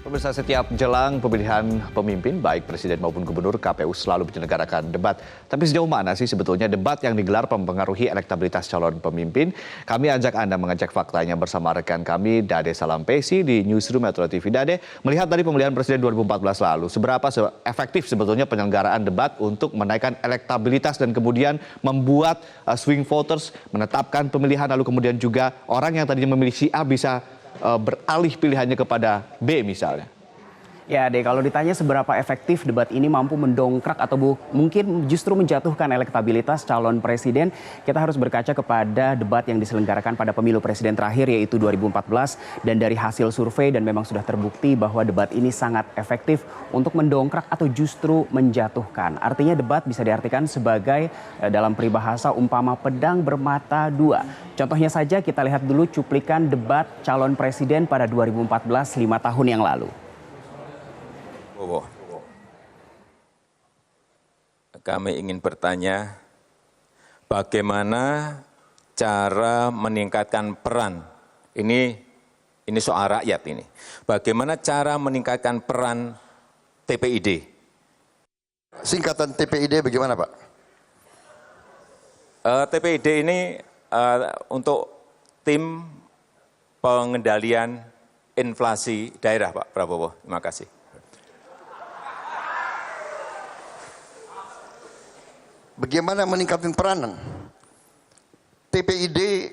Pemirsa, setiap jelang pemilihan pemimpin, baik presiden maupun gubernur, KPU selalu menyelenggarakan debat. Tapi sejauh mana sih sebetulnya debat yang digelar mempengaruhi elektabilitas calon pemimpin? Kami ajak Anda mengecek faktanya bersama rekan kami, Dade Salampesi di Newsroom Metro TV. Dade, melihat dari pemilihan presiden 2014 lalu, seberapa efektif sebetulnya penyelenggaraan debat untuk menaikkan elektabilitas dan kemudian membuat swing voters menetapkan pemilihan, lalu kemudian juga orang yang tadinya memilih si A bisa beralih pilihannya kepada B misalnya? Ya, Dek, kalau ditanya seberapa efektif debat ini mampu mendongkrak atau mungkin justru menjatuhkan elektabilitas calon presiden, kita harus berkaca kepada debat yang diselenggarakan pada pemilu presiden terakhir yaitu 2014, dan dari hasil survei dan memang sudah terbukti bahwa debat ini sangat efektif untuk mendongkrak atau justru menjatuhkan. Artinya debat bisa diartikan sebagai dalam peribahasa umpama pedang bermata dua. Contohnya saja kita lihat dulu cuplikan debat calon presiden pada 2014 5 tahun yang lalu. Kami ingin bertanya, bagaimana cara meningkatkan peran, ini soal rakyat ini, bagaimana cara meningkatkan peran TPID? Singkatan TPID bagaimana, Pak? TPID ini untuk tim pengendalian inflasi daerah, Pak Prabowo. Terima kasih. Bagaimana meningkatkan peranan? TPID,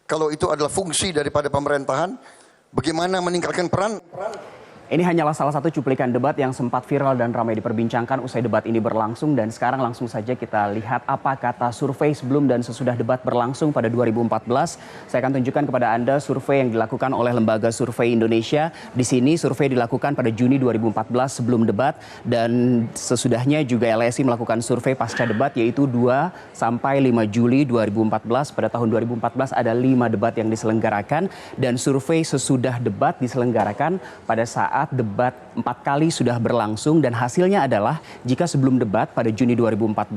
kalau itu adalah fungsi daripada pemerintahan, bagaimana meningkatkan peran? Ini hanyalah salah satu cuplikan debat yang sempat viral dan ramai diperbincangkan usai debat ini berlangsung, dan sekarang langsung saja kita lihat apa kata survei sebelum dan sesudah debat berlangsung pada 2014. Saya akan tunjukkan kepada Anda survei yang dilakukan oleh Lembaga Survei Indonesia. Di sini survei dilakukan pada Juni 2014 sebelum debat, dan sesudahnya juga LSI melakukan survei pasca debat yaitu 2 sampai 5 Juli 2014. Pada tahun 2014 ada 5 debat yang diselenggarakan, dan survei sesudah debat diselenggarakan pada saat debat 4 kali sudah berlangsung, dan hasilnya adalah jika sebelum debat pada Juni 2014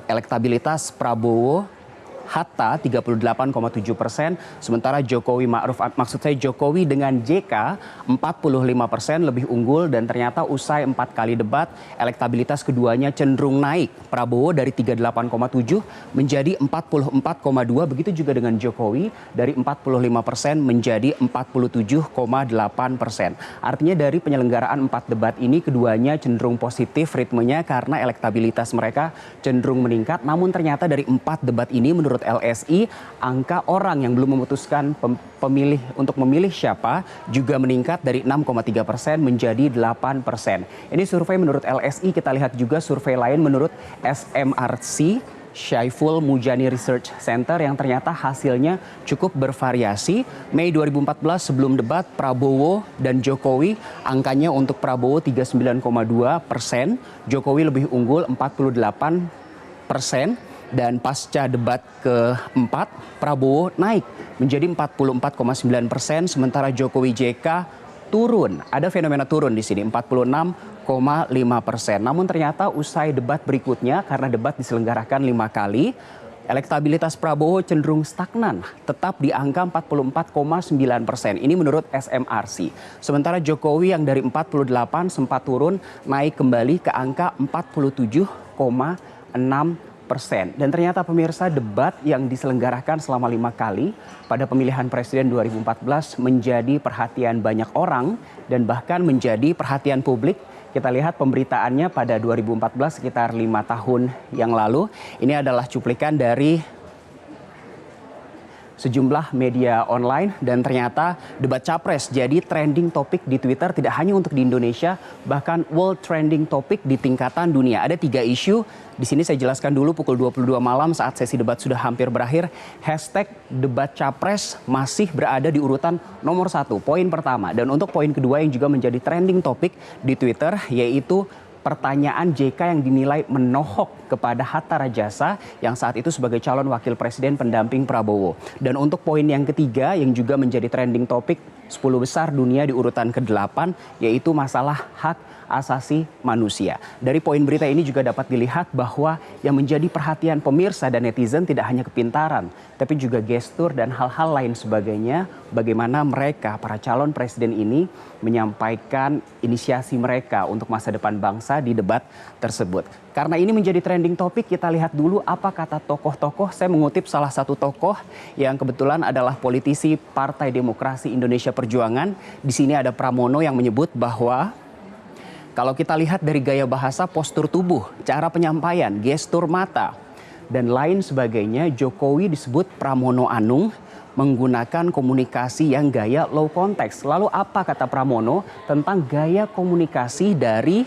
elektabilitas Prabowo Hatta 38,7%, sementara Jokowi Ma'ruf, maksud saya Jokowi dengan JK 45% lebih unggul, dan ternyata usai 4 kali debat elektabilitas keduanya cenderung naik. Prabowo dari 38,7 menjadi 44,2, begitu juga dengan Jokowi dari 45% menjadi 47,8%. Artinya dari penyelenggaraan 4 debat ini keduanya cenderung positif ritmenya karena elektabilitas mereka cenderung meningkat. Namun ternyata dari 4 debat ini menurut LSI, angka orang yang belum memutuskan pemilih untuk memilih siapa juga meningkat dari 6,3% menjadi 8%. Ini survei menurut LSI. Kita lihat juga survei lain menurut SMRC, Syaiful Mujani Research Center, yang ternyata hasilnya cukup bervariasi. Mei 2014 sebelum debat Prabowo dan Jokowi, angkanya untuk Prabowo 39,2%, Jokowi lebih unggul 48%. Dan pasca debat keempat, Prabowo naik menjadi 44,9%, sementara Jokowi JK turun. Ada fenomena turun di sini, 46,5%. Namun ternyata usai debat berikutnya, karena debat diselenggarakan 5 kali, elektabilitas Prabowo cenderung stagnan, tetap di angka 44,9%. Ini menurut SMRC. Sementara Jokowi yang dari 48 sempat turun, naik kembali ke angka 47,6%. Dan ternyata pemirsa, debat yang diselenggarakan selama 5 kali pada pemilihan presiden 2014 menjadi perhatian banyak orang dan bahkan menjadi perhatian publik. Kita lihat pemberitaannya pada 2014 sekitar 5 tahun yang lalu. Ini adalah cuplikan dari sejumlah media online, dan ternyata debat capres jadi trending topik di Twitter tidak hanya untuk di Indonesia, bahkan world trending topik di tingkatan dunia. Ada 3 isu. Di sini saya jelaskan dulu pukul 22 malam saat sesi debat sudah hampir berakhir. Hashtag debat capres masih berada di urutan nomor 1, poin pertama. Dan untuk poin kedua yang juga menjadi trending topik di Twitter yaitu pertanyaan JK yang dinilai menohok kepada Hatta Rajasa yang saat itu sebagai calon wakil presiden pendamping Prabowo. Dan untuk poin yang ketiga yang juga menjadi trending topik 10 besar dunia di urutan ke-8, yaitu masalah hak asasi manusia. Dari poin berita ini juga dapat dilihat bahwa yang menjadi perhatian pemirsa dan netizen tidak hanya kepintaran, tapi juga gestur dan hal-hal lain sebagainya. Bagaimana mereka, para calon presiden ini, menyampaikan inisiasi mereka untuk masa depan bangsa di debat tersebut. Karena ini menjadi trending topik, kita lihat dulu apa kata tokoh-tokoh. Saya mengutip salah satu tokoh yang kebetulan adalah politisi Partai Demokrasi Indonesia Perjuangan. Di sini ada Pramono yang menyebut bahwa kalau kita lihat dari gaya bahasa, postur tubuh, cara penyampaian, gestur mata, dan lain sebagainya, Jokowi disebut Pramono Anung menggunakan komunikasi yang gaya low context. Lalu apa kata Pramono tentang gaya komunikasi dari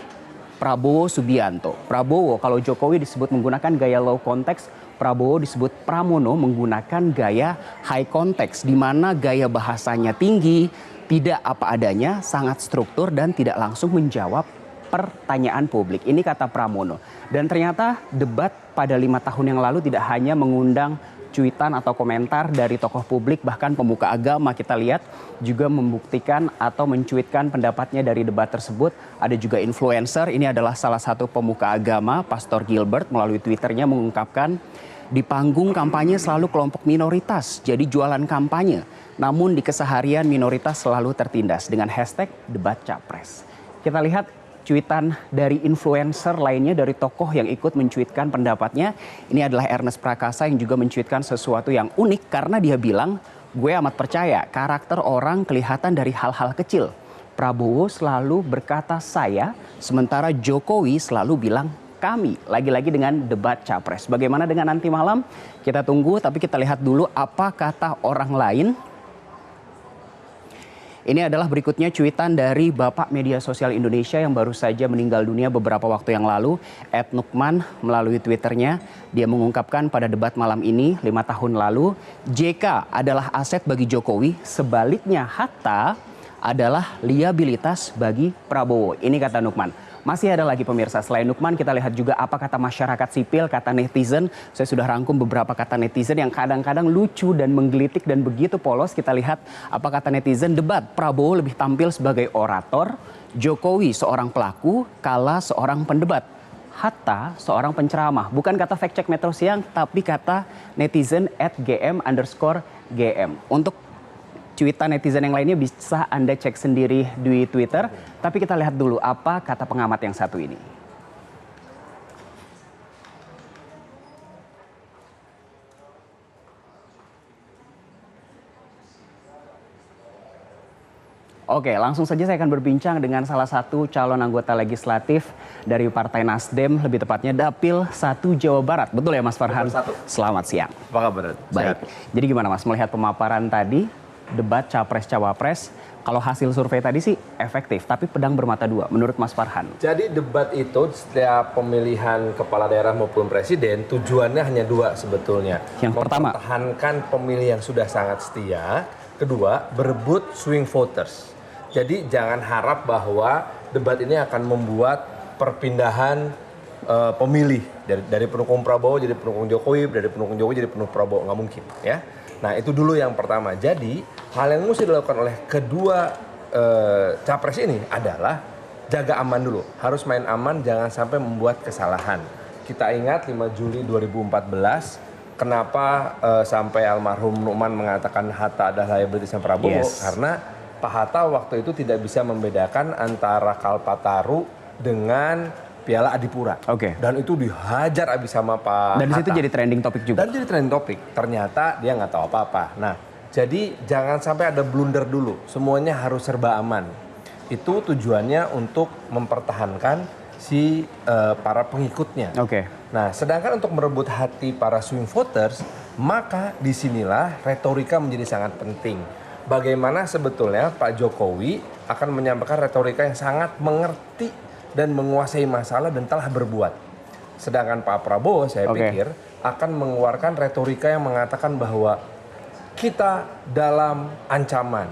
Prabowo Subianto? Prabowo, kalau Jokowi disebut menggunakan gaya low context, Prabowo disebut Pramono menggunakan gaya high context, di mana gaya bahasanya tinggi, tidak apa adanya, sangat struktur dan tidak langsung menjawab pertanyaan publik. Ini kata Pramono. Dan ternyata debat pada 5 tahun yang lalu tidak hanya mengundang cuitan atau komentar dari tokoh publik, bahkan pemuka agama kita lihat juga membuktikan atau mencuitkan pendapatnya dari debat tersebut. Ada juga influencer, ini adalah salah satu pemuka agama, Pastor Gilbert, melalui Twitternya mengungkapkan, di panggung kampanye selalu kelompok minoritas, jadi jualan kampanye. Namun di keseharian minoritas selalu tertindas dengan hashtag debat capres. Kita lihat cuitan dari influencer lainnya, dari tokoh yang ikut mencuitkan pendapatnya. Ini adalah Ernest Prakasa yang juga mencuitkan sesuatu yang unik karena dia bilang, gue amat percaya karakter orang kelihatan dari hal-hal kecil. Prabowo selalu berkata saya, sementara Jokowi selalu bilang kami, lagi-lagi dengan debat capres. Bagaimana dengan nanti malam? Kita tunggu, tapi kita lihat dulu apa kata orang lain. Ini adalah berikutnya cuitan dari Bapak Media Sosial Indonesia yang baru saja meninggal dunia beberapa waktu yang lalu, @Nukman, melalui Twitternya. Dia mengungkapkan pada debat malam ini 5 tahun lalu, JK adalah aset bagi Jokowi, sebaliknya Hatta adalah liabilitas bagi Prabowo. Ini kata Nukman. Masih ada lagi pemirsa, selain Nukman kita lihat juga apa kata masyarakat sipil, kata netizen. Saya sudah rangkum beberapa kata netizen yang kadang-kadang lucu dan menggelitik dan begitu polos. Kita lihat apa kata netizen, debat Prabowo lebih tampil sebagai orator, Jokowi seorang pelaku, Kala seorang pendebat, Hatta seorang penceramah. Bukan kata fact check Metro Siang, tapi kata netizen @gm_gm. Untuk cuitan netizen yang lainnya bisa Anda cek sendiri di Twitter. Tapi kita lihat dulu apa kata pengamat yang satu ini. Oke, langsung saja saya akan berbincang dengan salah satu calon anggota legislatif dari Partai Nasdem, lebih tepatnya Dapil 1 Jawa Barat. Betul ya Mas Farhan? Selamat siang. Apa kabar? Baik. Jadi gimana Mas melihat pemaparan tadi? Debat Capres-Cawapres, kalau hasil survei tadi sih efektif, tapi pedang bermata dua menurut Mas Farhan. Jadi debat itu setiap pemilihan kepala daerah maupun presiden tujuannya hanya dua sebetulnya. Yang pertama, mempertahankan pemilih yang sudah sangat setia. Kedua, berebut swing voters. Jadi jangan harap bahwa debat ini akan membuat perpindahan pemilih dari pendukung Prabowo jadi pendukung Jokowi, dari pendukung Jokowi jadi pendukung Prabowo, nggak mungkin ya. Nah itu dulu yang pertama. Jadi hal yang mesti dilakukan oleh kedua capres ini adalah jaga aman dulu. Harus main aman, jangan sampai membuat kesalahan. Kita ingat 5 Juli 2014, kenapa sampai almarhum Nukman mengatakan Hatta adalah liabilitasnya Prabowo? Yes. Karena Pak Hatta waktu itu tidak bisa membedakan antara Kalpataru dengan Piala Adipura. Oke. Dan itu dihajar abis sama Pak Dan di situ Hatta. jadi trending topik juga. Dan jadi trending topik. Ternyata dia nggak tahu apa-apa. Nah, jadi jangan sampai ada blunder dulu. Semuanya harus serba aman. Itu tujuannya untuk mempertahankan si para pengikutnya. Oke. Nah, sedangkan untuk merebut hati para swing voters, maka disinilah retorika menjadi sangat penting. Bagaimana sebetulnya Pak Jokowi akan menyampaikan retorika yang sangat mengerti dan menguasai masalah dan telah berbuat. Sedangkan Pak Prabowo saya pikir akan mengeluarkan retorika yang mengatakan bahwa kita dalam ancaman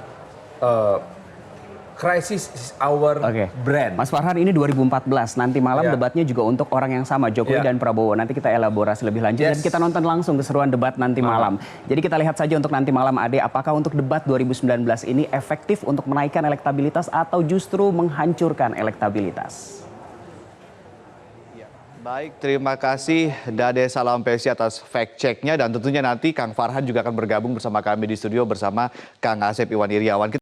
crisis is our Oke. brand. Mas Farhan, ini 2014, nanti malam Ya. debatnya juga untuk orang yang sama, Jokowi Ya. dan Prabowo. Nanti kita elaborasi lebih lanjut dan Yes. kita nonton langsung keseruan debat nanti malam. Jadi kita lihat saja untuk nanti malam, Ade, apakah untuk debat 2019 ini efektif untuk menaikkan elektabilitas atau justru menghancurkan elektabilitas? Baik, terima kasih Dade Salampesi atas fact check-nya dan tentunya nanti Kang Farhan juga akan bergabung bersama kami di studio bersama Kang Asep Iwan Iriawan.